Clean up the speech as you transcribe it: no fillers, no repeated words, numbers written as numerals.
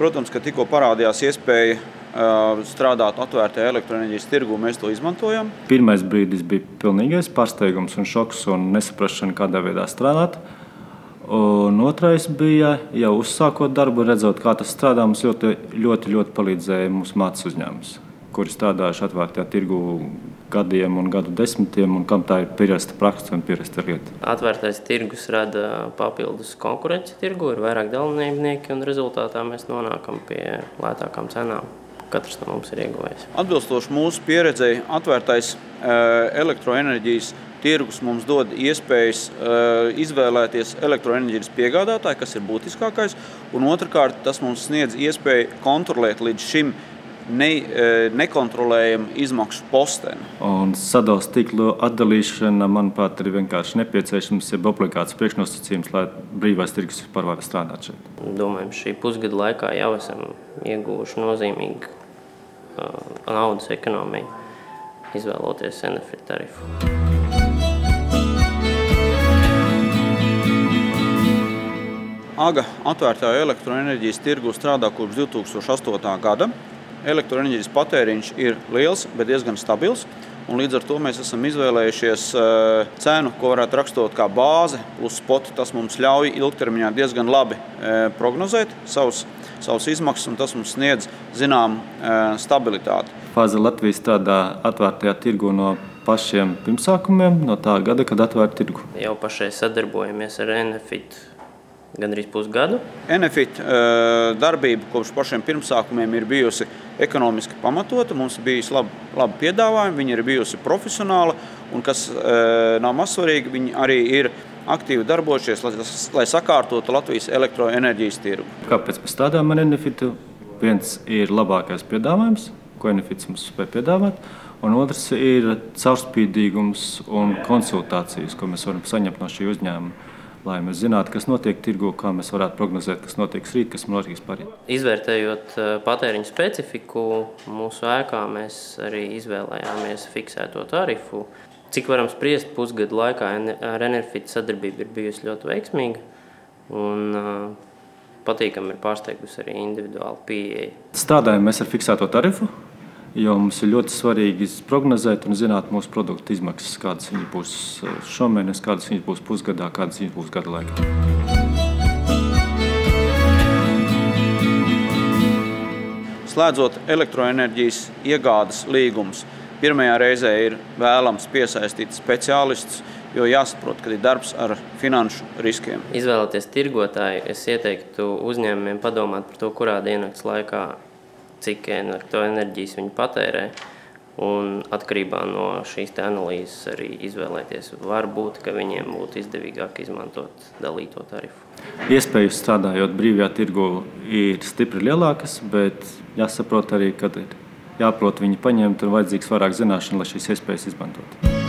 Protams, ka tikko parādījās iespēja strādāt atvērtajā elektroenerģijas tirgū, mēs to izmantojam. Pirmais brīdis bija pilnīgais pārsteigums un šoks un nesaprašana, kādā veidā strādāt. Un otrais bija, jau uzsākot darbu, redzot, kā tas strādā, mums ļoti palīdzēja mūsu mātes uzņēmums, kuri strādājuši atvērtajā tirgū gadiem un gadu desmitiem, un kam tā ir pierasta praksa un pierasta lieta. Atvērtais tirgus rada papildus konkurenci tirgu, ir vairāk dalībnieki, un rezultātā mēs nonākam pie lētākām cenām. Katrs no mums ir ieguvējis. Atbilstoši mūsu pieredzei, atvērtais elektroenerģijas tirgus mums dod iespējas izvēlēties elektroenerģijas piegādātāju, kas ir būtiskākais, un otrkārt tas mums sniedz iespēju kontrolēt līdz šim nekontrolējumu izmaksu posteni. Un sadales tīklu atdalīšana, manuprāt, ir vienkārši nepieciešams, jeb obligāts priekšnosacījums, lai brīvais tirgus vispār var strādāt šeit. Domājam, šī pusgada laikā jau esam ieguvuši nozīmīgu naudas ekonomiju, izvēloties Enefit tarifu. AGA atvērtajā elektroenerģijas tirgu strādā kopš 2008. gada. Elektroenerģijas patēriņš ir liels, bet diezgan stabils, un līdz ar to mēs esam izvēlējušies cenu, ko varētu rakstot kā bāze plus spot. Tas mums ļauj ilgtermiņā diezgan labi prognozēt savus izmaksas, un tas mums sniedz zinām stabilitāti. Fāze Latvija strādā atvērtajā tirgu no pašiem pirmsākumiem, no tā gada, kad atvērt tirgu. Jau pašai sadarbojamies ar Enefit gandrīz pusgadu. Enefit darbība kopš pašiem pirmsākumiem ir bijusi ekonomiski pamatota, mums ir bijis labi piedāvājumi, viņi ir bijusi profesionāli, un kas nav mazsvarīgi, viņi arī ir aktīvi darbojušies, lai sakārtotu Latvijas elektroenerģijas tirgu. Kāpēc mēs strādājam ar Enefitu? Viens ir labākais piedāvājums, ko Enefits mums spēj piedāvāt, un otrs ir caurspīdīgums un konsultācijas, ko mēs varam saņemt no šī uzņēmuma, lai mēs zinātu, kas notiek tirgu, kā mēs varētu prognozēt, kas notiks rīt, kas notiks parīt. Izvērtējot patēriņu specifiku, mūsu ēkā mēs arī izvēlējāmies fiksēto tarifu. Cik varam spriest, pusgadu laikā ar Enefit sadarbība ir bijusi ļoti veiksmīga, un patīkami ir pārsteigusi arī individuāli pieeja. Strādājam mēs ar fiksēto tarifu, jo mums ir ļoti svarīgi prognozēt un zināt mūsu produktu izmaksas, kādas viņi būs šomēnes, kādas viņi būs pusgadā, kādas viņi būs gada laikā. Slēdzot elektroenerģijas iegādes līgumus, pirmajā reizē ir vēlams piesaistīt speciālistus, jo jāsaprot, ka ir darbs ar finanšu riskiem. Izvēloties tirgotāju, es ieteiktu uzņēmumiem padomāt par to, kurā diennakts laikā cik elektroenerģijas viņi patērē, un atkarībā no šīs analīzes arī izvēlēties. Varbūt, ka viņiem būtu izdevīgāk izmantot dalīto tarifu. Iespējas strādājot brīvajā tirgu ir stipri lielākas, bet jāsaprot arī, ka ir jāprot viņu paņemt un vajadzīgs vairāk zināšanu, lai šīs iespējas izmantot.